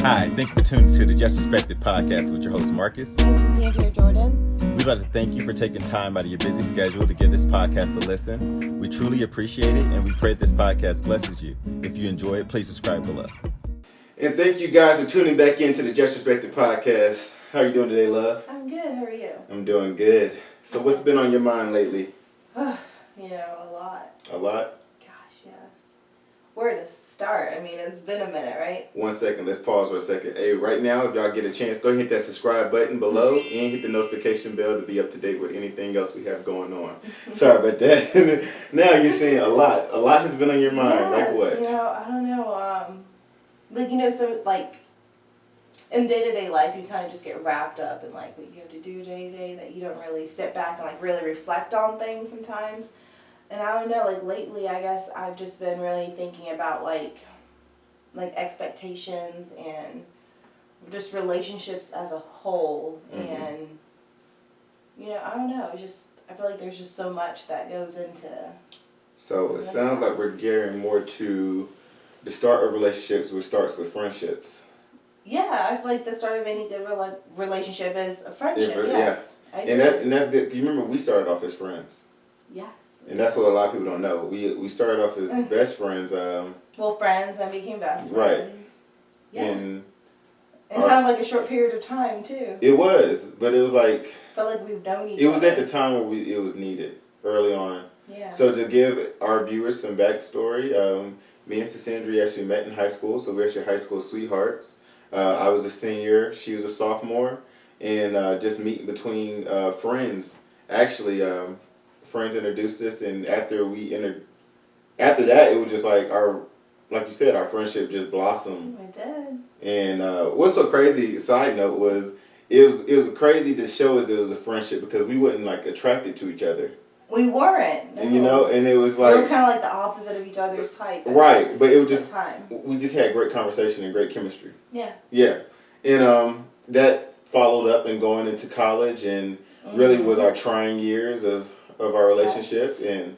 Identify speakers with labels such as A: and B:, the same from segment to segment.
A: Hi, thank you for tuning to the Just Respected podcast with your host, Marcus.
B: And Cynthia Jordan.
A: We'd like to thank you for taking time out of your busy schedule to give this podcast a listen. We truly appreciate it, and we pray that this podcast blesses you. If you enjoy it, please subscribe below. And thank you guys for tuning back into the Just Respected podcast. How are you doing today, love?
B: I'm good. How are you?
A: I'm doing good. So what's been on your mind lately?
B: A lot.
A: A lot?
B: Gosh, yes. Where to start? I mean, it's been a minute, right?
A: 1 second. Let's pause for a second. Hey, right now, if y'all get a chance, go ahead and hit that subscribe button below and hit the notification bell to be up to date with anything else we have going on. Sorry about that. Now you're saying a lot. A lot has been on your mind.
B: Yes,
A: Like what?
B: I don't know. In day-to-day life, you kind of just get wrapped up in, what you have to do day-to-day that you don't really sit back and, really reflect on things sometimes. And I don't know, lately, I guess I've just been really thinking about, expectations and just relationships as a whole.
A: Mm-hmm.
B: And, I don't know, I feel like there's just so much that goes into...
A: So it sounds like we're gearing more to the start of relationships, which starts with friendships.
B: Yeah, I feel like the start of any good relationship is a friendship, yes.
A: Yeah. And that's good. You remember we started off as friends.
B: Yes.
A: And that's what a lot of people don't know. We started off as best friends.
B: Friends, then became best friends.
A: Right.
B: Yeah.
A: And
B: kind of a short period of time, too.
A: It was, but it was like...
B: Felt like we've known each other.
A: It was at the time where it was needed, early on.
B: Yeah.
A: So to give our viewers some backstory, me and Cassandra actually met in high school, so we're actually high school sweethearts. I was a senior, she was a sophomore, and just meeting between friends. Actually, friends introduced us, and after that, it was just like like you said, our friendship just blossomed.
B: It did.
A: And what's so crazy, side note, was it was crazy to show us it was a friendship because we wasn't attracted to each other.
B: We weren't. No.
A: And it was
B: we were kind of the opposite of each other's type.
A: Right, but it was just
B: time.
A: We just had great conversation and great chemistry.
B: Yeah.
A: Yeah, and that followed up and going into college and really was our trying years of our relationship, and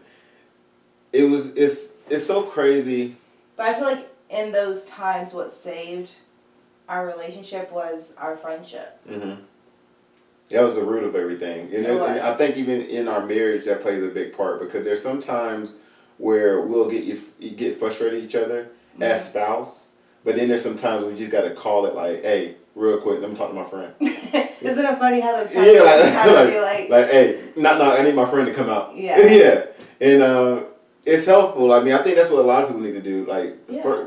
A: it's so crazy.
B: But I feel like in those times, what saved our relationship was our friendship.
A: Mm-hmm. That was the root of everything. And I think even in our marriage, that plays a big part because there's some times where we'll get frustrated at each other as spouse, but then there's some times where we just got to call it hey, real quick, let me talk to my friend.
B: Isn't it funny how those times
A: hey, I need my friend to come out.
B: Yeah.
A: Yeah. And it's helpful. I think that's what a lot of people need to do.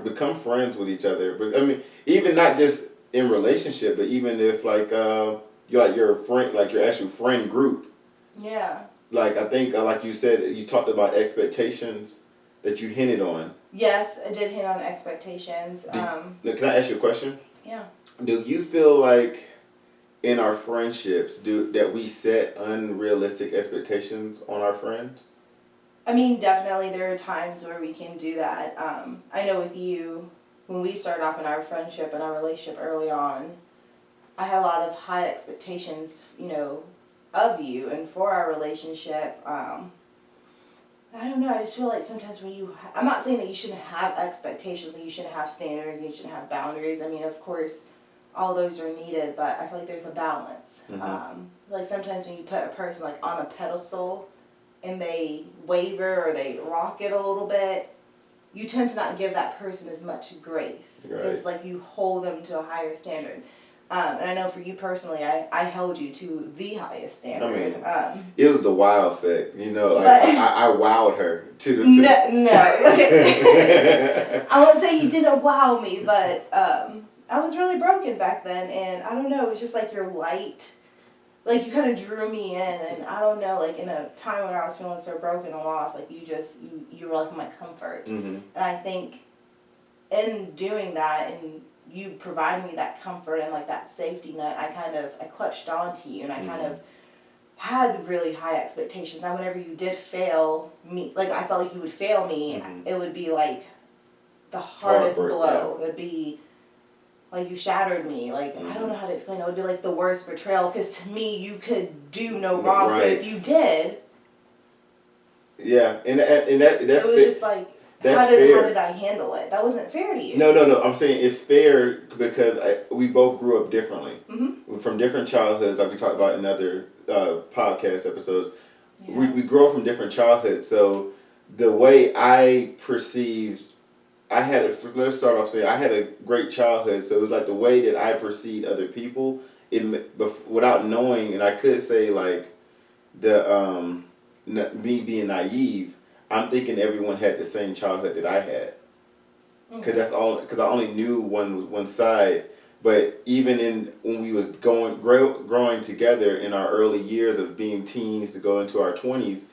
A: Become friends with each other. But even not just in relationship, but even if you're your friend, your actual friend group.
B: Yeah.
A: I think, like you said, you talked about expectations that you hinted on.
B: Yes, I did hint on expectations.
A: Can I ask you a question?
B: Yeah.
A: Do you feel like in our friendships that we set unrealistic expectations on our friends?
B: Definitely there are times where we can do that. I know with you, when we started off in our friendship and our relationship early on, I had a lot of high expectations, of you and for our relationship. I don't know, I just feel like sometimes when I'm not saying that you shouldn't have expectations, and you shouldn't have standards, and you shouldn't have boundaries. Of course, all those are needed, but I feel like there's a balance.
A: Mm-hmm.
B: Sometimes when you put a person on a pedestal and they waver or they rock it a little bit, you tend to not give that person as much grace.
A: Right.
B: Because you hold them to a higher standard. And I know for you personally, I held you to the highest standard.
A: It was the wow effect, I wowed her to the...
B: No. Okay. I won't say you didn't wow me, but I was really broken back then, and I don't know, it was just your light, you kind of drew me in, and I don't know, in a time when I was feeling so broken and lost, you were my comfort.
A: Mm-hmm.
B: And I think in doing that, and you provided me that comfort and that safety net, I clutched onto you, and I kind of had really high expectations. And whenever you did fail me, I felt like you would fail me, it would be the hardest blow. Yeah. It would be you shattered me. I don't know how to explain it. It would be the worst betrayal, because to me you could do no wrong. Right. So if you did,
A: yeah, and that's
B: it was just
A: That's
B: how
A: fair.
B: did I handle it? That wasn't fair to you.
A: No. I'm saying it's fair because we both grew up differently.
B: Mm-hmm.
A: From different childhoods, like we talked about in other podcast episodes.
B: Yeah.
A: We grow from different childhoods. So the way I perceived, let's start off saying I had a great childhood. So it was like the way that I perceived other people, without knowing, and I could say like me being naive, I'm thinking everyone had the same childhood that I had. Because because I only knew one side. But even when we was growing together in our early years of being teens to go into our 20s,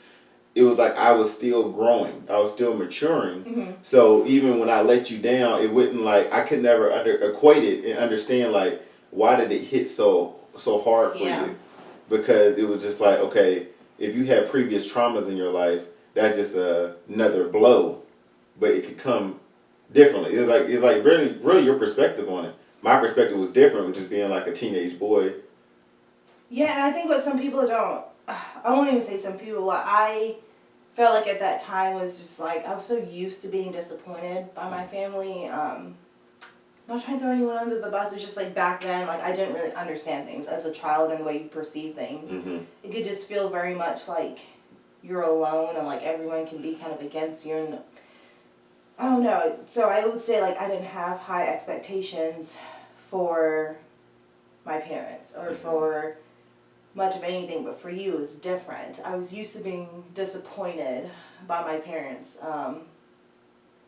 A: it was like I was still growing. I was still maturing.
B: Mm-hmm.
A: So even when I let you down, it wouldn't like, I could never equate it and understand like, why did it hit so hard for you? Because it was just like, okay, if you had previous traumas in your life, that's just another blow, but it could come differently. It's like really your perspective on it. My perspective was different, with just being like a teenage boy.
B: Yeah, and I think what some people don't, I won't even say some people, what I felt like at that time was just like, I was so used to being disappointed by my family. I'm not trying to throw anyone under the bus. It was just like back then, like I didn't really understand things as a child and the way you perceive things.
A: Mm-hmm.
B: It could just feel very much like you're alone and like everyone can be kind of against you. And I don't know. So I would say like I didn't have high expectations for my parents or for much of anything, but for you it was different. I was used to being disappointed by my parents,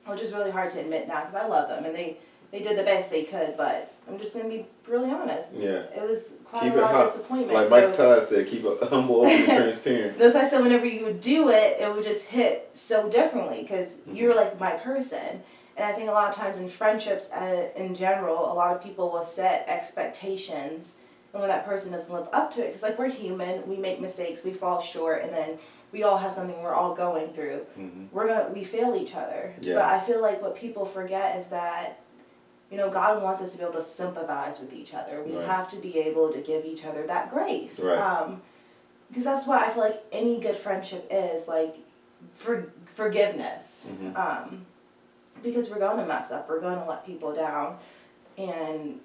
B: which is really hard to admit now because I love them and they did the best they could, but I'm just going to be really honest.
A: Yeah.
B: It was quite a lot of disappointment.
A: Like Mike Todd said, keep it humble, open, and transparent.
B: That's why I said whenever you would do it, it would just hit so differently because you're like my person. And I think a lot of times in friendships in general, a lot of people will set expectations, and when that person doesn't live up to it, because like we're human, we make mistakes, we fall short, and then we all have something we're all going through.
A: Mm-hmm.
B: We fail each other.
A: Yeah.
B: But I feel like what people forget is that, you know, God wants us to be able to sympathize with each other. We have to be able to give each other that grace.
A: Right.
B: Because that's what I feel like any good friendship is, like forgiveness.
A: Mm-hmm.
B: Because we're going to mess up, we're going to let people down, and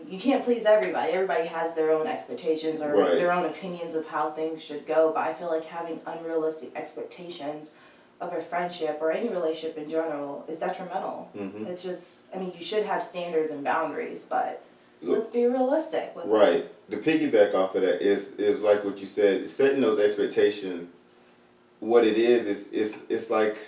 B: you can't please everybody. Everybody has their own expectations or their own opinions of how things should go, but I feel like having unrealistic expectations of a friendship or any relationship in general is detrimental.
A: Mm-hmm.
B: It's just, I mean, you should have standards and boundaries, but let's be realistic with
A: it. The piggyback off of that is like what you said, setting those expectations. What it is it's like,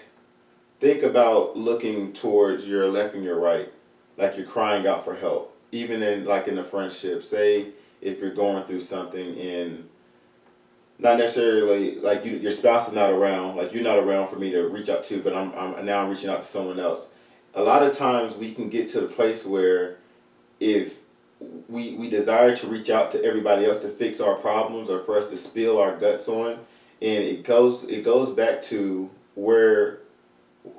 A: think about looking towards your left and your right, like you're crying out for help. Even in a friendship, say if you're going through something and not necessarily like your spouse is not around, like you're not around for me to reach out to, but I'm reaching out to someone else. A lot of times we can get to the place where if we desire to reach out to everybody else to fix our problems or for us to spill our guts on, and it goes back to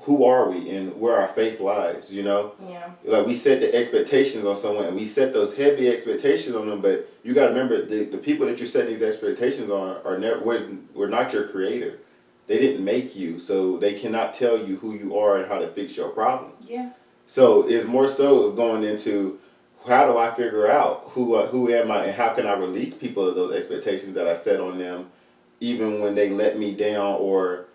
A: who are we and where our faith lies, you know?
B: Yeah.
A: Like we set the expectations on someone and we set those heavy expectations on them, but you got to remember the people that you're setting these expectations on were not your creator. They didn't make you, so they cannot tell you who you are and how to fix your problems.
B: Yeah.
A: So it's more so of going into, how do I figure out who am I and how can I release people of those expectations that I set on them, even when they let me down or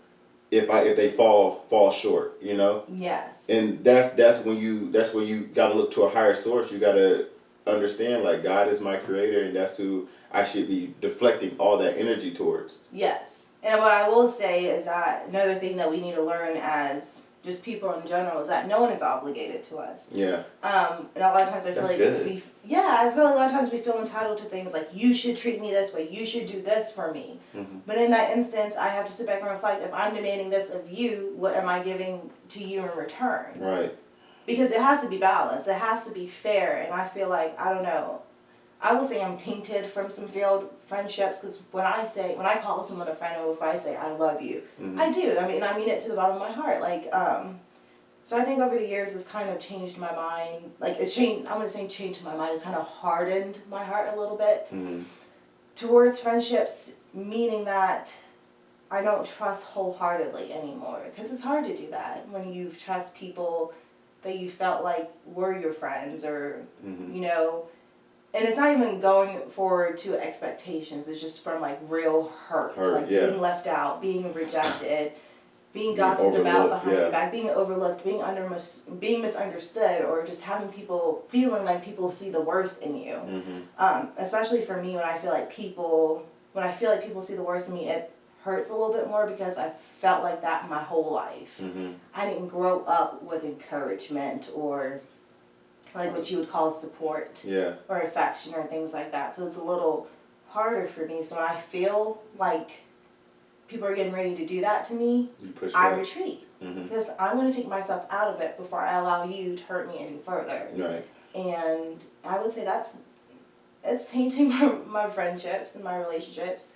A: if they fall short, you know?
B: Yes.
A: And that's where you gotta look to a higher source. You gotta understand like God is my creator and that's who I should be deflecting all that energy towards.
B: Yes. And what I will say is that another thing that we need to learn as just people in general is that no one is obligated to us.
A: Yeah.
B: And a lot of times I feel
A: That's
B: like
A: good.
B: I feel like a lot of times we feel entitled to things like you should treat me this way, you should do this for me.
A: Mm-hmm.
B: But in that instance, I have to sit back and reflect, if I'm demanding this of you, what am I giving to you in return?
A: Right.
B: Because it has to be balanced, it has to be fair, and I feel like, I don't know, I will say I'm tainted from some failed friendships because when I call someone a friend or if I say I love you,
A: Mm-hmm.
B: I do. I mean it to the bottom of my heart. Like, so I think over the years it's kind of changed my mind. Like it's changed. I wouldn't say changed my mind. It's kind of hardened my heart a little bit
A: Mm-hmm.
B: towards friendships, meaning that I don't trust wholeheartedly anymore, because it's hard to do that when you trust people that you felt like were your friends, or
A: Mm-hmm.
B: you know, and it's not even going forward to expectations. It's just from like real hurt, like
A: Yeah.
B: being left out, being rejected, being
A: Being
B: gossiped about
A: overlooked,
B: behind
A: yeah.
B: your back, being overlooked, being misunderstood, or just having people feeling like people see the worst in you.
A: Mm-hmm.
B: Especially for me, when I feel like people see the worst in me, it hurts a little bit more, because I felt like that my whole life.
A: Mm-hmm.
B: I didn't grow up with encouragement, or like what you would call support,
A: Yeah.
B: or affection, or things like that. So it's a little harder for me. So when I feel like people are getting ready to do that to me,
A: You push
B: I
A: back.
B: retreat,
A: Mm-hmm.
B: because I'm going to take myself out of it before I allow you to hurt me any further.
A: Right.
B: And I would say it's tainting my friendships and my relationships,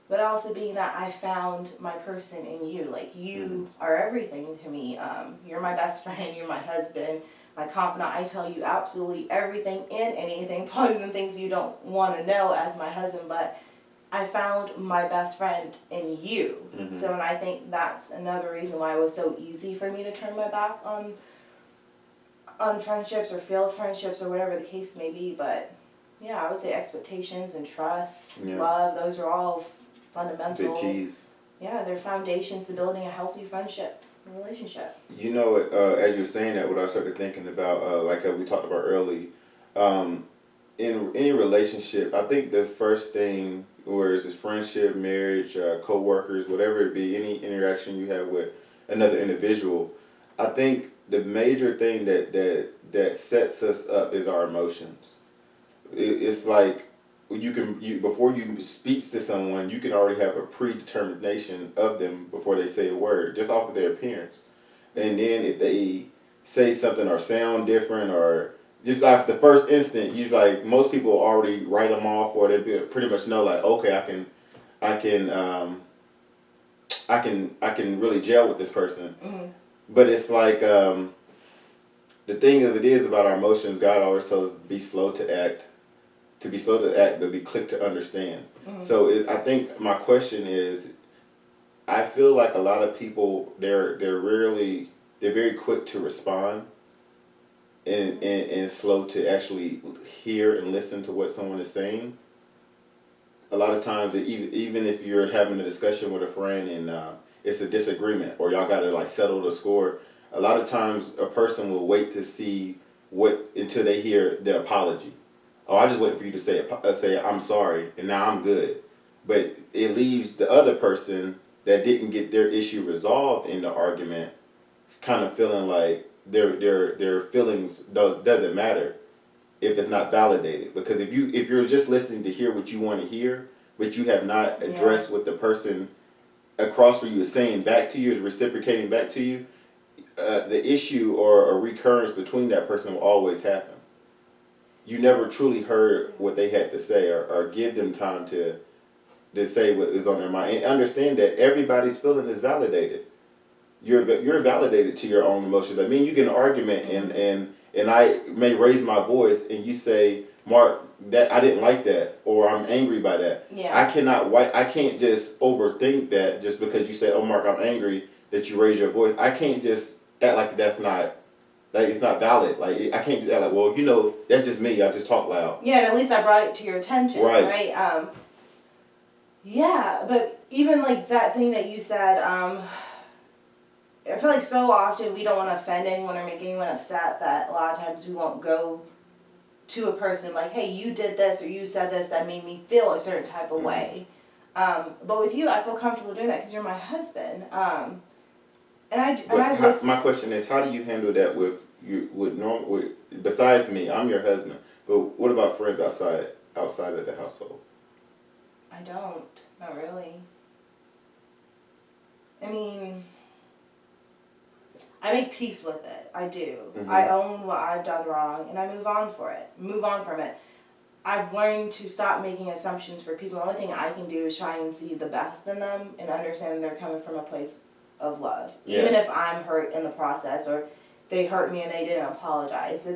B: but also being that I found my person in you. Like, you are everything to me. You're my best friend, you're my husband, my confidant. I tell you absolutely everything and anything, probably even things you don't want to know as my husband, but I found my best friend in you.
A: Mm-hmm.
B: So, and I think that's another reason why it was so easy for me to turn my back on friendships, or failed friendships, or whatever the case may be. But yeah, I would say expectations and trust, love, those are all fundamental.
A: Big keys.
B: Yeah, they're foundations to building a healthy friendship and relationship.
A: You know, as you're saying that, what I started thinking about, like we talked about early, in any relationship, I think the first thing, whether it's friendship, marriage, co-workers, whatever it be, any interaction you have with another individual, I think the major thing that sets us up is our emotions. It's like before you speak to someone, you can already have a predetermination of them before they say a word, just off of their appearance. And then if they say something or sound different, or just like the first instant, you like, most people already write them off, or they pretty much know, like, okay, I can really gel with this person.
B: Mm-hmm.
A: But it's like, the thing of it is about our emotions, God always tells us be slow to act, but be quick to understand.
B: Mm-hmm.
A: So I think my question is, I feel like a lot of people, they're very quick to respond, and slow to actually hear and listen to what someone is saying. A lot of times, even if you're having a discussion with a friend and it's a disagreement, or y'all got to like settle the score, a lot of times a person will wait to see until they hear the apology. Oh, I just waiting for you to say I'm sorry, and now I'm good. But it leaves the other person that didn't get their issue resolved in the argument kind of feeling like their feelings doesn't matter if it's not validated. Because if you're just listening to hear what you want to hear, but you have not addressed what the person across from you is saying back to you, is reciprocating back to you, the issue or a recurrence between that person will always happen. You never truly heard what they had to say, or give them time to say what is on their mind, and understand that everybody's feeling is validated. You're validated to your own emotions. I mean, you get an argument, and I may raise my voice, and you say, Mark, that I didn't like that, or I'm angry by that.
B: Yeah.
A: I can't just overthink that just because you say, oh, Mark, I'm angry that you raise your voice. I can't just act like that's not, like, it's not valid. Like, I can't just act like, well, that's just me. I just talk loud.
B: Yeah, and at least I brought it to your attention, right? Yeah, but even like that thing that you said, I feel like so often we don't want to offend anyone or make anyone upset, that a lot of times we won't go to a person like, hey, you did this or you said this that made me feel a certain type of way. But with you, I feel comfortable doing that because you're my husband.
A: My question is, how do you handle that with besides me? I'm your husband, but what about friends outside of the household?
B: I don't, not really. I mean, I make peace with it. I do.
A: Mm-hmm.
B: I own what I've done wrong, and I move on from it. I've learned to stop making assumptions for people. The only thing I can do is try and see the best in them and understand they're coming from a place of love. Yeah. Even if I'm hurt in the process, or they hurt me and they didn't apologize.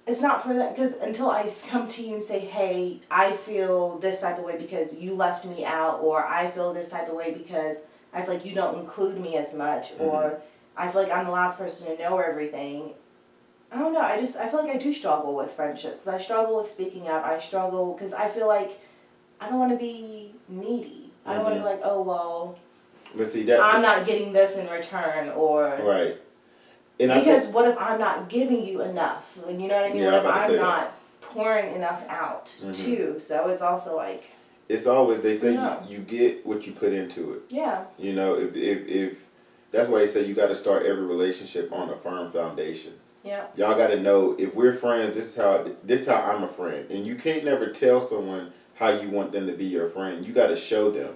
B: it's not for that, because until I come to you and say, hey, I feel this type of way because you left me out, or I feel this type of way because I feel like you don't include me as much, or I feel like I'm the last person to know everything. I don't know, I feel like I do struggle with friendships, because I struggle with speaking up, I struggle, because I feel like I don't want to be needy. I don't want to be like, oh, well,
A: But see that
B: I'm not getting this in return, or
A: right. And
B: because what if I'm not giving you enough? Like, you know what I mean?
A: Yeah,
B: What if
A: I'm about to say
B: I'm
A: that.
B: not pouring enough out too? So it's also like,
A: it's always, they say
B: No.
A: you get what you put into it.
B: yeah,
A: You know, if that's why they say you got to start every relationship on a firm foundation.
B: yeah,
A: Y'all got to know, if we're friends, this is how I'm a friend, and you can't never tell someone how you want them to be your friend. You got to show them.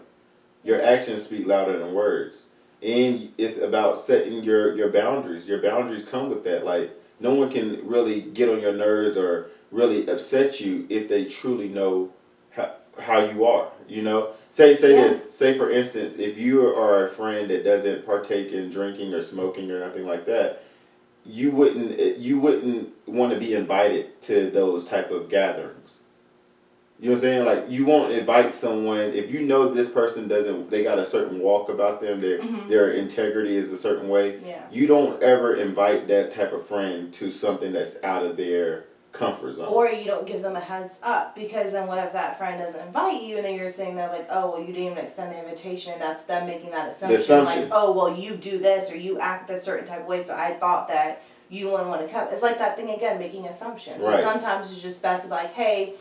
A: Your actions speak louder than words, and it's about setting your boundaries. Your boundaries come with that. Like, no one can really get on your nerves or really upset you if they truly know how you are. You know, say
B: Yeah.
A: this. Say for instance, if you are a friend that doesn't partake in drinking or smoking or nothing like that, you wouldn't want to be invited to those type of gatherings. You know what I'm saying? Like, you won't invite someone if you know this person doesn't. They got a certain walk about them. Their integrity is a certain way.
B: yeah.
A: You don't ever invite that type of friend to something that's out of their comfort zone.
B: Or you don't give them a heads up, because then what if that friend doesn't invite you, and then you're sitting there like, oh, well, you didn't even extend the invitation. That's them making that assumption. Like, oh, well, you do this or you act a certain type of way, so I thought that you wouldn't want to come. It's like that thing again, making assumptions. So
A: Right.
B: sometimes it's just best to be like, hey,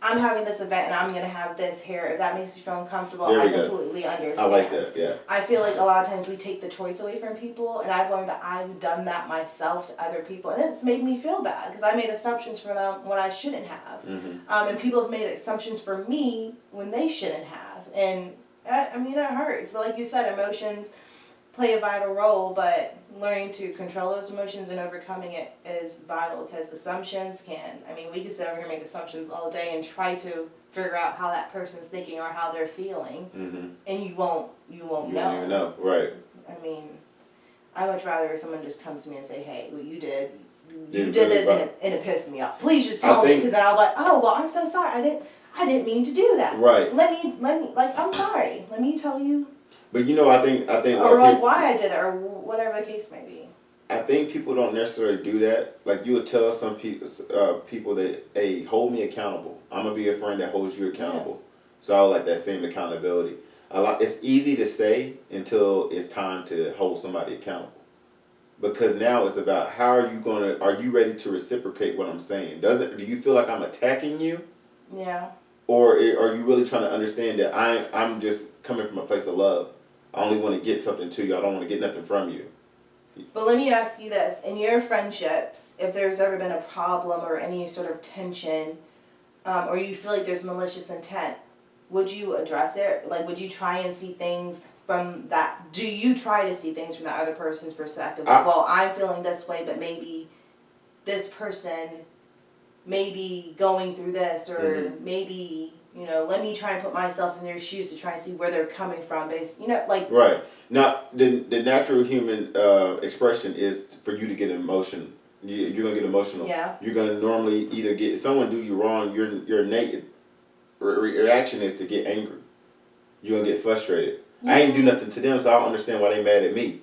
B: I'm having this event and I'm gonna have this here. If that makes you feel uncomfortable,
A: There
B: I
A: we go.
B: completely understand.
A: I like that. Yeah.
B: I feel like a lot of times we take the choice away from people, and I've learned that I've done that myself to other people, and it's made me feel bad because I made assumptions for them when I shouldn't have, and people have made assumptions for me when they shouldn't have, and I mean it hurts. But like you said, emotions play a vital role, but learning to control those emotions and overcoming it is vital, because assumptions can, I mean, we can sit over here and make assumptions all day and try to figure out how that person's thinking or how they're feeling, and you won't
A: You
B: know.
A: don't even know. Right.
B: I mean, I much rather someone just comes to me and say, hey, what you did
A: Didn't
B: did
A: really
B: this and it pissed me off. Please just tell me, because then I'll be like, oh, well, I'm so sorry. I didn't mean to do that.
A: Right.
B: Let me, like, I'm sorry. Let me tell you.
A: But you know, I think
B: Or like why I did it, or whatever the case may be.
A: I think people don't necessarily do that. Like, you would tell some people that, hey, hold me accountable. I'm gonna be a friend that holds you accountable. So I would like that same accountability. It's easy to say until it's time to hold somebody accountable. Because now it's about how are you ready to reciprocate what I'm saying? Do you feel like I'm attacking you?
B: Yeah.
A: Or are you really trying to understand that I'm just coming from a place of love? I only want to get something to you. I don't want to get nothing from you.
B: But let me ask you this. In your friendships, if there's ever been a problem or any sort of tension, or you feel like there's malicious intent, would you address it? Like, would you try and see things from that? Do you try to see things from that other person's perspective? Like, well, I'm feeling this way, but maybe this person may be going through this, or maybe, you know, let me try and put myself in their shoes to try and see where they're coming from. Based, you know, like.
A: Right. Now, the natural human expression is for you to get emotion. You're gonna get emotional.
B: Yeah.
A: You're gonna normally either get someone do you wrong. Your innate reaction is to get angry. You're gonna get frustrated. I ain't do nothing to them, so I don't understand why they mad at me.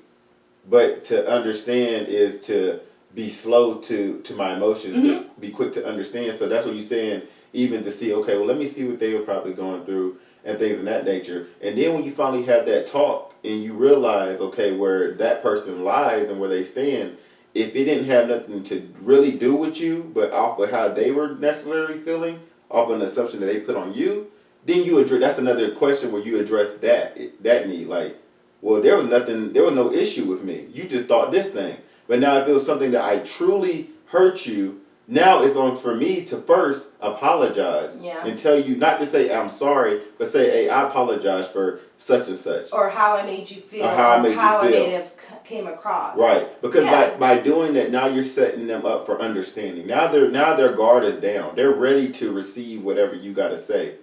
A: But to understand is to be slow to my emotions, be quick to understand. So that's what you're saying. Even to see, okay, well, let me see what they were probably going through and things of that nature. And then when you finally have that talk and you realize, okay, where that person lies and where they stand, if it didn't have nothing to really do with you, but off of how they were necessarily feeling, off of an assumption that they put on you, then you address. That's another question where you address that need. Like, well, there was no issue with me. You just thought this thing. But now if it was something that I truly hurt you, now it's on for me to first apologize and tell you, not to say I'm sorry, but say, hey, I apologize for such and such.
B: Or how I made you feel.
A: Or how I made
B: it came across.
A: Right, because by doing that, now you're setting them up for understanding. Now their guard is down. They're ready to receive whatever you got to say.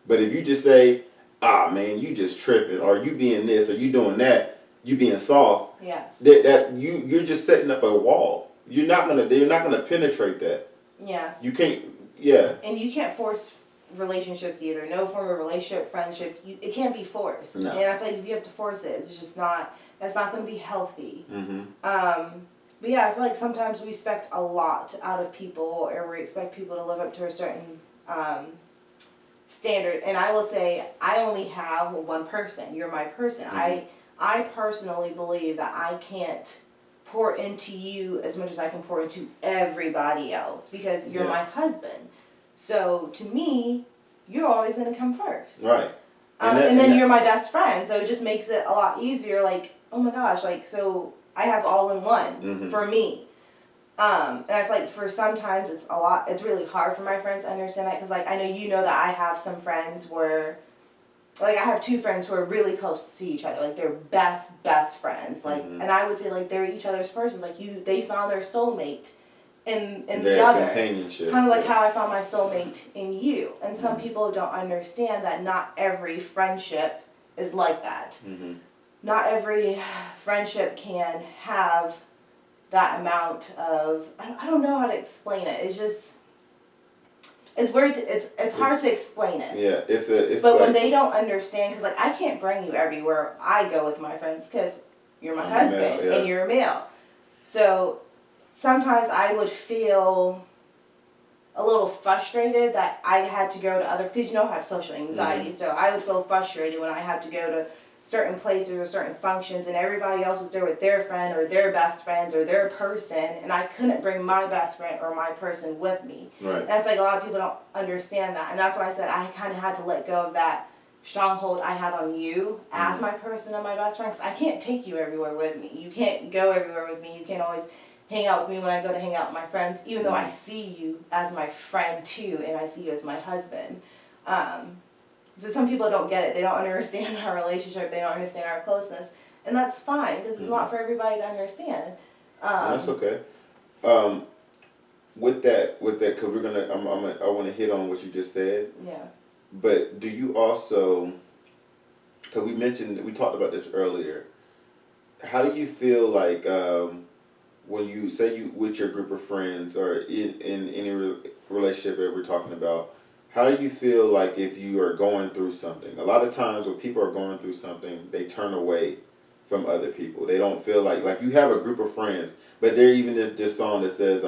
A: But if you just say, man, you just tripping, or you being this, or you doing that, you being soft.
B: Yes.
A: That you're just setting up a wall. They're not gonna penetrate that.
B: Yes.
A: You can't. Yeah.
B: And you can't force relationships either. No form of relationship, friendship, it can't be forced.
A: No.
B: And I feel like if you have to force it, it's just not. That's not going to be healthy.
A: Mm-hmm.
B: But yeah, I feel like sometimes we expect a lot out of people, or we expect people to live up to a certain standard. And I will say, I only have one person. You're my person.
A: Mm-hmm.
B: I personally believe that I can't pour into you as much as I can pour into everybody else because you're
A: Yeah.
B: my husband. So to me, you're always going to come first.
A: Right.
B: And then you're my best friend, so it just makes it a lot easier. Like, oh my gosh, like, so I have all in one for me. And I feel like for sometimes it's really hard for my friends to understand that because, like, I know you know that I have some friends where, like, I have two friends who are really close to each other, like, they're best friends, like, and I would say, like, they're each other's persons, like, they found their soulmate in the other.
A: Companionship.
B: Kind of like how I found my soulmate in you. And some people don't understand that not every friendship is like that.
A: Mm-hmm.
B: Not every friendship can have that amount of, I don't know how to explain it. It's just, it's weird, it's hard to explain it.
A: Yeah, it's
B: But
A: like,
B: when they don't understand, because, like, I can't bring you everywhere I go with my friends because you're my husband
A: male, yeah.
B: and you're a male. So sometimes I would feel a little frustrated that I had to go to other, because you know I have social anxiety, so I would feel frustrated when I had to go to certain places or certain functions and everybody else was there with their friend or their best friends or their person, and I couldn't bring my best friend or my person with me.
A: right.
B: And I feel like a lot of people don't understand that, and that's why I said I kind of had to let go of that stronghold I had on you as my person and my best friend, because I can't take you everywhere with me. You can't go everywhere with me. You can't always hang out with me when I go to hang out with my friends, even though I see you as my friend too, and I see you as my husband. So some people don't get it. They don't understand our relationship. They don't understand our closeness, and that's fine because it's not for everybody to understand.
A: That's okay. With that, because we're gonna, I want to hit on what you just said.
B: Yeah.
A: But do you also, because we talked about this earlier. How do you feel like when you say you with your group of friends or in any relationship that we're talking about? How do you feel like if you are going through something? A lot of times when people are going through something, they turn away from other people. They don't feel like you have a group of friends, but there even is this song that says,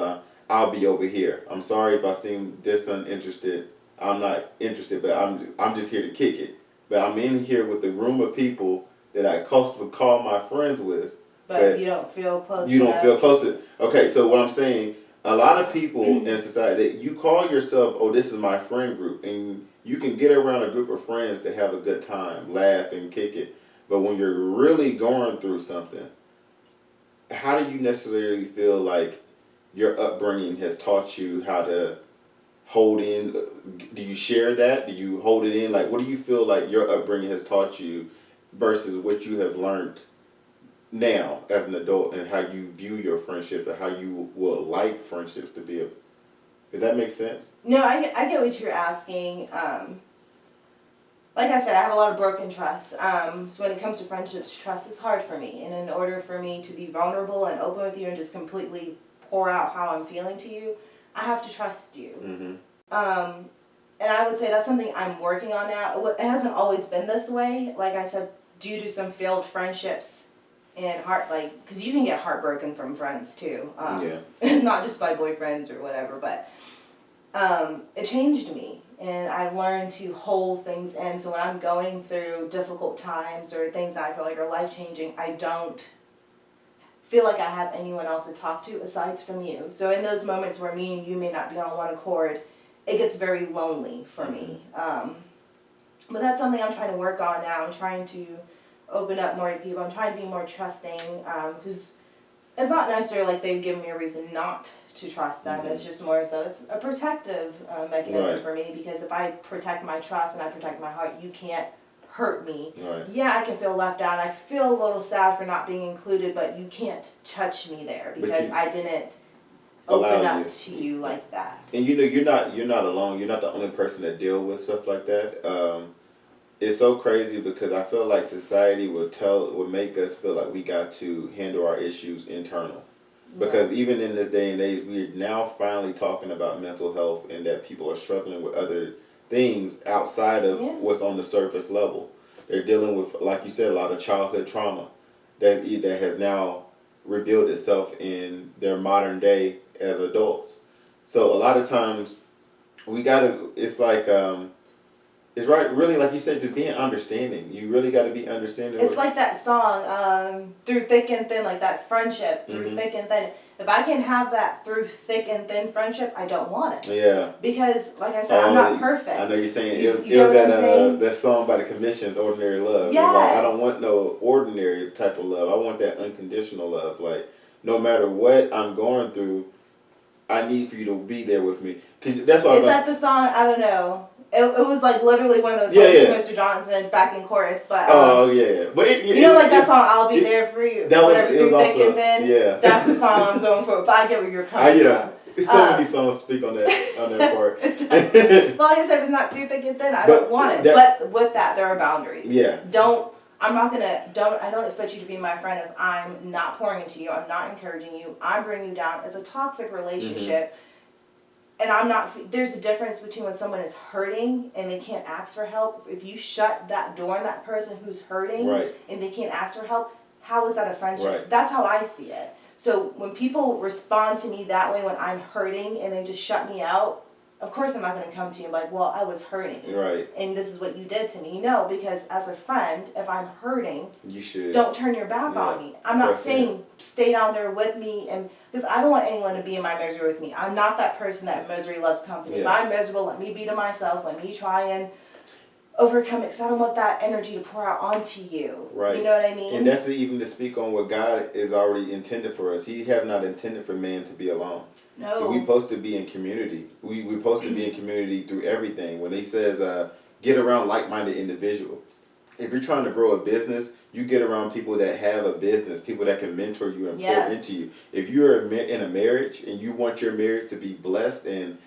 A: "I'll be over here. I'm sorry if I seem uninterested. I'm not interested, but I'm just here to kick it. But I'm in here with a room of people that I would call my friends with.
B: But you don't feel close.
A: You don't feel close to. Okay, so what I'm saying, a lot of people in society, that you call yourself, oh, this is my friend group, and you can get around a group of friends to have a good time, laugh and kick it. But when you're really going through something, how do you necessarily feel like your upbringing has taught you how to hold in? Do you share that? Do you hold it in? Like, what do you feel like your upbringing has taught you versus what you have learned now as an adult, and how you view your friendship or how you will like friendships to be? Does that make sense?
B: No, I get what you're asking. Like I said, I have a lot of broken trust. So when it comes to friendships, trust is hard for me. And in order for me to be vulnerable and open with you and just completely pour out how I'm feeling to you, I have to trust you.
A: Mm-hmm.
B: And I would say that's something I'm working on now. It hasn't always been this way. Like I said, due to some failed friendships and because you can get heartbroken from friends too.
A: Yeah.
B: It's not just by boyfriends or whatever, but it changed me. And I've learned to hold things in. So when I'm going through difficult times or things that I feel like are life-changing, I don't feel like I have anyone else to talk to aside from you. So in those moments where me and you may not be on one accord, it gets very lonely for me. But that's something I'm trying to work on now. I'm trying to open up more to people. I'm trying to be more trusting, because it's not necessarily like they've given me a reason not to trust them. It's just more so it's a protective mechanism for me, because if I protect my trust and I protect my heart, you can't hurt me.
A: Right.
B: Yeah, I can feel left out. I can feel a little sad for not being included, but you can't touch me there because I didn't open up to you like that.
A: And you know, you're not alone. You're not the only person that deal with stuff like that. It's so crazy because I feel like society will make us feel like we got to handle our issues internal. Because even in this day and age, we're now finally talking about mental health and that people are struggling with other things outside of
B: Yeah.
A: what's on the surface level. They're dealing with, like you said, a lot of childhood trauma that has now revealed itself in their modern day as adults. So a lot of times we gotta. It's like it's right. Really, like you said, just being understanding. You really got to be understanding.
B: It's like that song, Through Thick and Thin, like that friendship, through
A: Mhm.
B: thick and thin. If I can have that through thick and thin friendship, I don't want it.
A: Yeah.
B: Because, like I said, I'm not
A: I
B: perfect.
A: know you're saying
B: You
A: it was
B: know what I'm saying?
A: that song by the Commissions, "Ordinary Love." It's
B: Yeah.
A: like, I don't want no ordinary type of love. I want that unconditional love. Like no matter what I'm going through, I need for you to be there with me. Cause that's why.
B: Is that the song? I don't know. It was like literally one of those
A: Yeah,
B: songs
A: yeah.
B: to Mr. Johnson back in chorus, but
A: Oh yeah, but
B: you know, like that song, "I'll Be There for You."
A: That was
B: Whatever,
A: it was
B: through thick
A: also
B: and thin.
A: yeah.
B: That's the song I'm going for. But I get where you're coming
A: Yeah.
B: from.
A: So many songs speak on that part.
B: It does. Well, like I said, if it's not through thick and thin, I
A: But
B: don't want it.
A: that-
B: But with that, there are boundaries.
A: Yeah.
B: I don't expect you to be my friend if I'm not pouring into you, I'm not encouraging you, I'm bringing you down. It's a toxic relationship.
A: Mm-hmm.
B: And I'm not, there's a difference between when someone is hurting and they can't ask for help. If you shut that door on that person who's hurting
A: Right.
B: and they can't ask for help, how is that a friendship?
A: Right.
B: That's how I see it. So when people respond to me that way when I'm hurting and they just shut me out, of course I'm not going to come to you and be like, well, I was hurting.
A: Right.
B: And this is what you did to me. No, because as a friend, if I'm hurting,
A: You should.
B: don't turn your back on me. I'm not
A: Press
B: saying stay down there with me, and because I don't want anyone to be in my misery with me. I'm not that person that misery loves company. If
A: Yeah.
B: I'm miserable, let me be to myself. Let me try and overcome it, because I don't want that energy to pour out onto you.
A: Right.
B: You know what I mean?
A: And that's even to speak on what God is already intended for us. He have not intended for man to be alone.
B: No.
A: We're supposed to be in community. We're supposed to be in community through everything. When he says, get around like-minded individuals. If you're trying to grow a business, you get around people that have a business, people that can mentor you and pour
B: Yes.
A: into you. If you're in a marriage and you want your marriage to be blessed and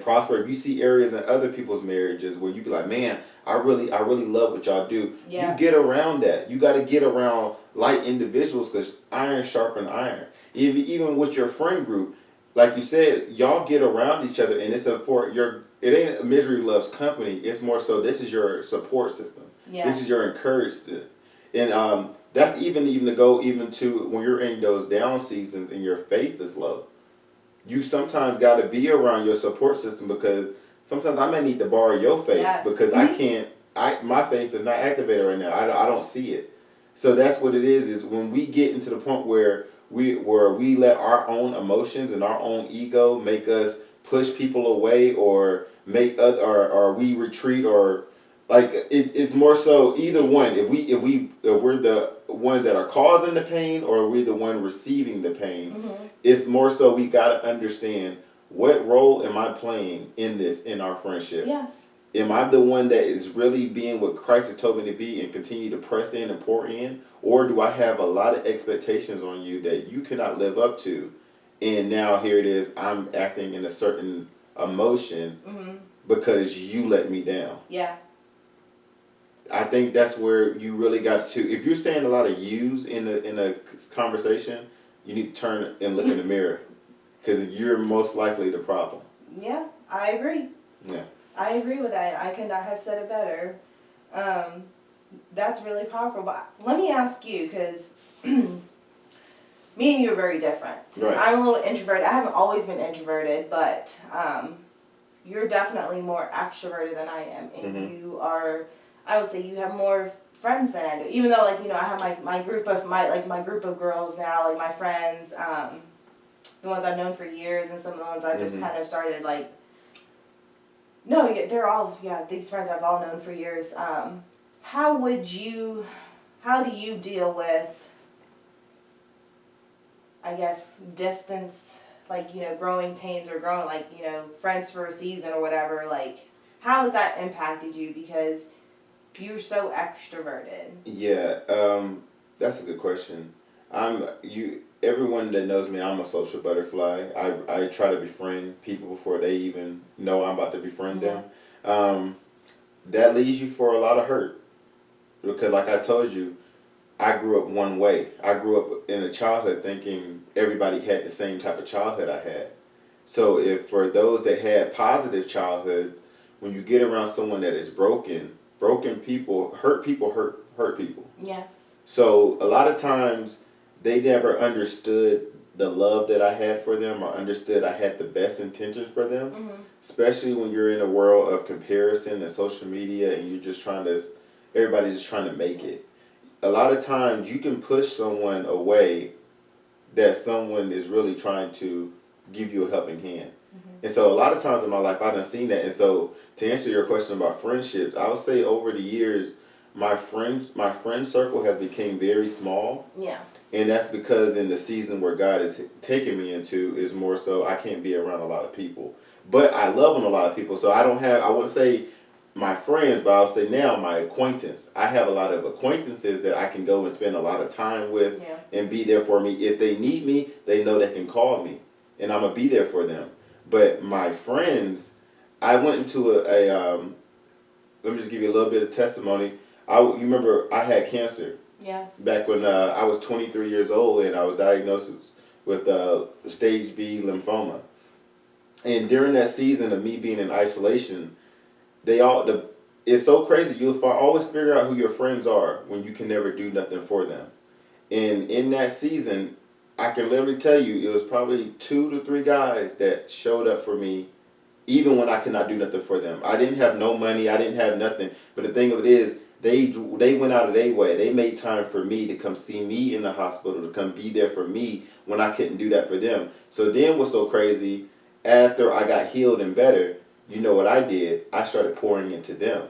A: prosper, if you see areas in other people's marriages where you be like, man, I really love what y'all do.
B: Yeah.
A: You get around that. You got to get around like individuals because iron sharpen iron. Even with your friend group, like you said, y'all get around each other, and it's it ain't a misery loves company. It's more so this is your support system.
B: Yes.
A: This is your encouragement, and that's even to go even to when you're in those down seasons and your faith is low. You sometimes got to be around your support system because sometimes I may need to borrow your faith
B: Yes.
A: because I can't. My faith is not activated right now. I don't see it. So that's what it is. Is when we get into the point where we let our own emotions and our own ego make us push people away or make or we retreat or like it's more so either one. If we're the one that are causing the pain or we're the one receiving the pain,
B: Mm-hmm.
A: it's more so we gotta understand what role am I playing in our friendship.
B: Yes.
A: Am I the one that is really being what Christ has told me to be and continue to press in and pour in? Or do I have a lot of expectations on you that you cannot live up to? And now here it is, I'm acting in a certain emotion
B: Mm-hmm.
A: because you let me down.
B: Yeah.
A: I think that's where you really got to, if you're saying a lot of yous in a conversation, you need to turn and look in the mirror because you're most likely the problem.
B: Yeah, I agree.
A: Yeah.
B: I agree with that. I could not have said it better. That's really powerful. But let me ask you, because me and you are very different.
A: Right.
B: I'm a little introverted. I haven't always been introverted, but you're definitely more extroverted than I am. And
A: Mhm.
B: you are, I would say you have more friends than I do. Even though, like, you know, I have my group of girls now, like my friends, the ones I've known for years and some of the ones I've just
A: Mhm.
B: kind of started, like, no, yeah, they're all, yeah, these friends I've all known for years. How do you deal with, I guess, distance, like, you know, growing pains or growing, like, you know, friends for a season or whatever, like, how has that impacted you because you're so extroverted?
A: Yeah, that's a good question. Everyone that knows me, I'm a social butterfly. I try to befriend people before they even know I'm about to befriend them. That leaves you for a lot of hurt. Because like I told you, I grew up one way. I grew up in a childhood thinking everybody had the same type of childhood I had. So if for those that had positive childhood, when you get around someone that is broken people hurt people.
B: Yes.
A: So a lot of times they never understood the love that I had for them or understood I had the best intentions for them.
B: Mm-hmm.
A: Especially when you're in a world of comparison and social media and you're just trying to, everybody's just trying to make it. A lot of times you can push someone away that someone is really trying to give you a helping hand. And so a lot of times in my life I've done seen that. And so to answer your question about friendships, I would say over the years my friend circle has become very small.
B: Yeah.
A: And that's because in the season where God is taking me into is more so I can't be around a lot of people. But I love on a lot of people. So I wouldn't say my friends, but I'll say now my acquaintance. I have a lot of acquaintances that I can go and spend a lot of time with and be there for me. If they need me, they know they can call me and I'm going to be there for them. But my friends, I went into let me just give you a little bit of testimony. You remember I had cancer.
B: Yes.
A: Back when I was 23 years old and I was diagnosed with stage B lymphoma. And during that season of me being in isolation, it's so crazy. You'll always figure out who your friends are when you can never do nothing for them. And in that season, I can literally tell you it was probably 2 to 3 guys that showed up for me even when I could not do nothing for them. I didn't have no money. I didn't have nothing. But the thing of it is, they went out of their way. They made time for me to come see me in the hospital, to come be there for me when I couldn't do that for them. So then what's so crazy, after I got healed and better, you know what I did? I started pouring into them.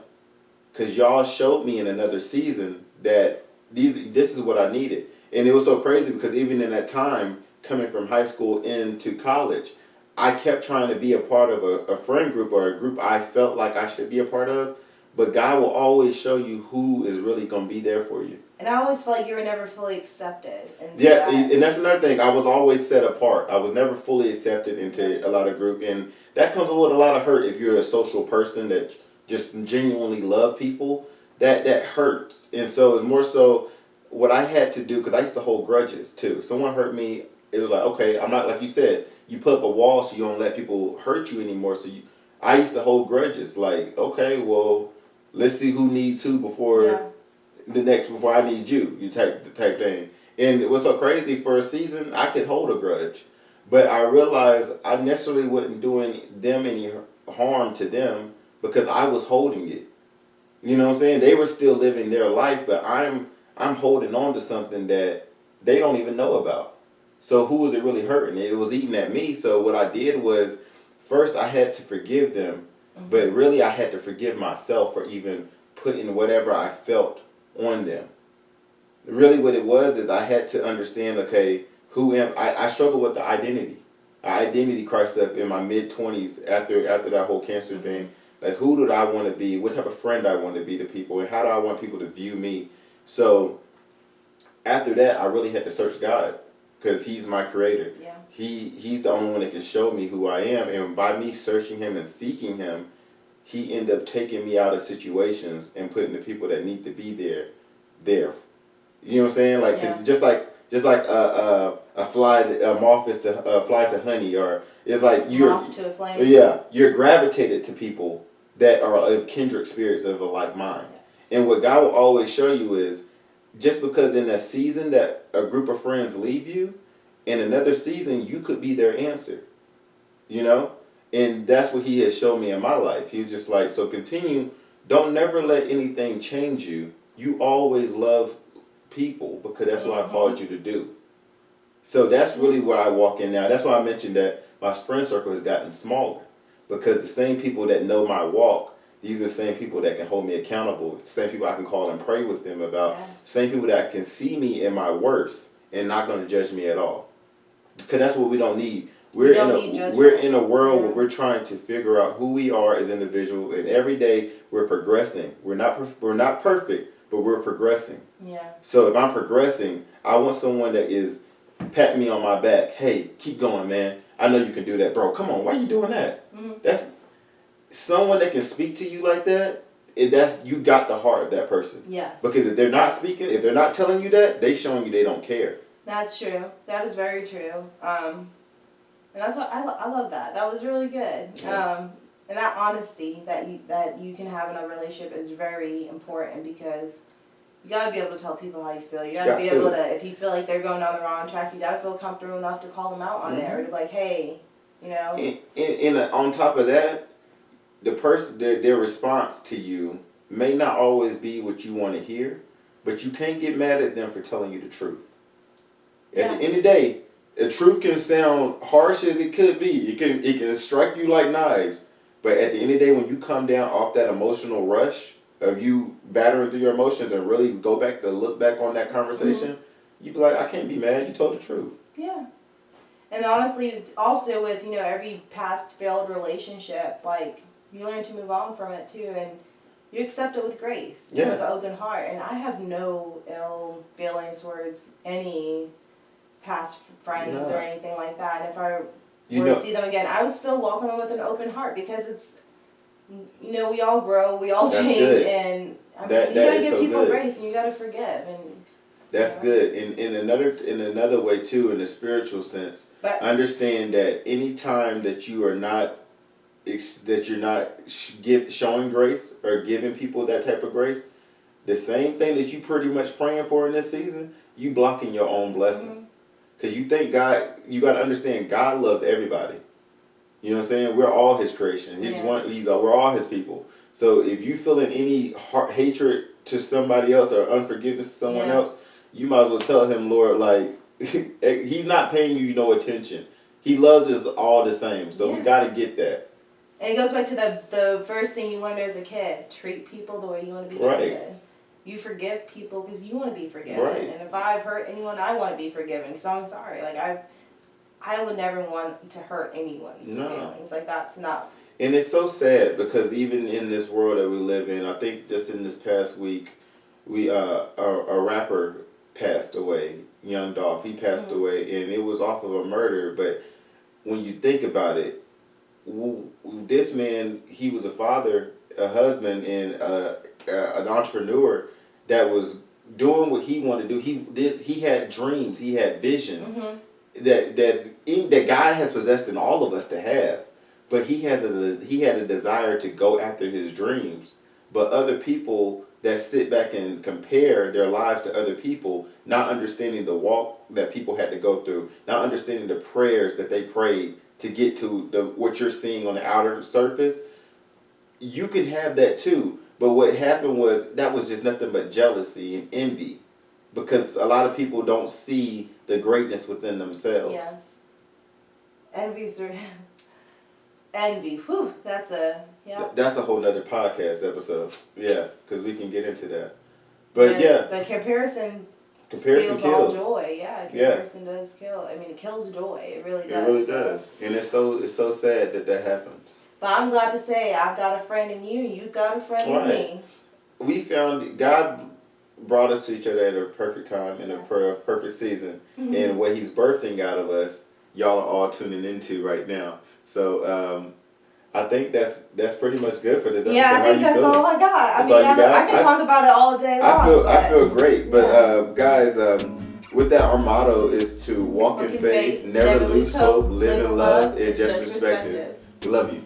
A: Because y'all showed me in another season that this is what I needed. And it was so crazy because even in that time, coming from high school into college, I kept trying to be a part of a friend group or a group I felt like I should be a part of. But God will always show you who is really going to be there for you.
B: And I always felt like you were never fully accepted.
A: Yeah, and that's another thing. I was always set apart. I was never fully accepted into a lot of group. And that comes with a lot of hurt if you're a social person that just genuinely love people. That hurts. And so it's more so what I had to do, because I used to hold grudges too. Someone hurt me, it was like, okay, I'm not, like you said, you put up a wall so you don't let people hurt you anymore. So I used to hold grudges. Like, okay, well, let's see who needs who before I need you type thing. And it was so crazy, for a season I could hold a grudge, but I realized I necessarily wasn't doing them any harm to them because I was holding it. You know what I'm saying? They were still living their life, but I'm holding on to something that they don't even know about. So who was it really hurting? It was eating at me. So what I did was, first I had to forgive them, but really I had to forgive myself for even putting whatever I felt on them. Really what it was is I had to understand, okay, who am I? I struggled with the identity crisis in my mid-20s after that whole cancer thing. Like, who did I want to be? What type of friend I want to be to people? And how do I want people to view me? So after that, I really had to search God, because He's my creator.
B: Yeah.
A: He's the only one that can show me who I am. And by me searching Him and seeking Him, He ended up taking me out of situations and putting the people that need to be there. You know what I'm saying? Like,
B: Yeah.
A: just like a moth is to fly to honey, or it's like
B: Moth to a flame.
A: Yeah, you're gravitated to people that are of kindred spirits of a like mind.
B: Yes.
A: And what God will always show you is, just because in a season that a group of friends leave you, in another season you could be their answer. You know? And that's what He has shown me in my life. He was just like, so continue, don't never let anything change you. You always love people, because that's what I called you to do. So that's really where I walk in now. That's why I mentioned that my friend circle has gotten smaller, because the same people that know my walk, these are the same people that can hold me accountable, the same people I can call and pray with them about, same people that can see me in my worst and not going to judge me at all. Because that's what we don't need. We're in a world where we're trying to figure out who we are as individuals, and every day we're progressing. We're not perfect, but we're progressing.
B: Yeah.
A: So if I'm progressing, I want someone that is patting me on my back. Hey, keep going, man. I know you can do that, bro. Come on, why are you doing that? That's someone that can speak to you like that. that's you got the heart of that person.
B: Yes.
A: Because if they're not speaking, if they're not telling you that, they showing you they don't care.
B: That's true. That is very true. And that's what I love that. That was really good.
A: Yeah.
B: And that honesty that you can have in a relationship is very important because you gotta be able to tell people how you feel. You gotta be able to, if you feel like they're going down the wrong track, you gotta feel comfortable enough to call them out on it or to be like, hey, you know.
A: And on top of that, the person their response to you may not always be what you want to hear, but you can't get mad at them for telling you the truth. At the end of the day, the truth can sound harsh as it could be. It can strike you like knives. But at the end of the day, when you come down off that emotional rush of you battering through your emotions and really go back to look back on that conversation, you be like, I can't be mad. You told the truth.
B: Yeah. And honestly, also with, you know, every past failed relationship, like, you learn to move on from it too, and you accept it with grace, with an open heart. And I have no ill feelings towards any past friends or anything like that. And if I were to see them again, I would still welcome them with an open heart because it's, you know, we all grow, we all change, and I mean, you gotta give people grace and you gotta forgive. And
A: that's good. In another way too, in a spiritual sense, but understand that any time that you are not showing grace or giving people that type of grace, the same thing that you pretty much praying for in this season, you blocking your own blessing. Because you think God, you got to understand, God loves everybody. You know what I'm saying? We're all His creation. We're all His people. So if you feeling any hatred to somebody else or unforgiveness to someone else, you might as well tell Him, Lord, like, He's not paying you no attention. He loves us all the same. So we got to get that.
B: And it goes back to the first thing you learned as a kid. Treat people the way you want to be treated. You forgive people because you want to be forgiven. And if I've hurt anyone, I want to be forgiven because I'm sorry. Like, I would never want to hurt anyone's feelings. Like, that's not.
A: And it's so sad because even in this world that we live in, I think just in this past week, a rapper passed away, Young Dolph. He passed away, and it was off of a murder. But when you think about it, this man, he was a father, a husband, and an entrepreneur that was doing what he wanted to do. He had dreams, he had vision that God has possessed in all of us to have. But he had a desire to go after his dreams. But other people that sit back and compare their lives to other people, not understanding the walk that people had to go through, not understanding the prayers that they prayed to get to what you're seeing on the outer surface, you can have that too. But what happened was that was just nothing but jealousy and envy, because a lot of people don't see the greatness within themselves.
B: Yes. Envy. Whew. That's a
A: whole nother podcast episode. Yeah, because we can get into that. But
B: But comparison
A: kills.
B: All joy. Yeah, comparison does kill. I mean, it kills joy. It really does.
A: It really does. And it's so sad that happens.
B: But I'm glad to say I've got a friend in you. You've got a friend in me.
A: We found God brought us to each other at a perfect time in a perfect season, and what He's birthing out of us, y'all are all tuning into right now. So I think that's pretty much good for this episode.
B: Yeah, I think that's all I got. I can talk about it all day long.
A: I feel great, but guys, with that, our motto is to walk in faith, never lose hope, live in love, and just respect it. We love you.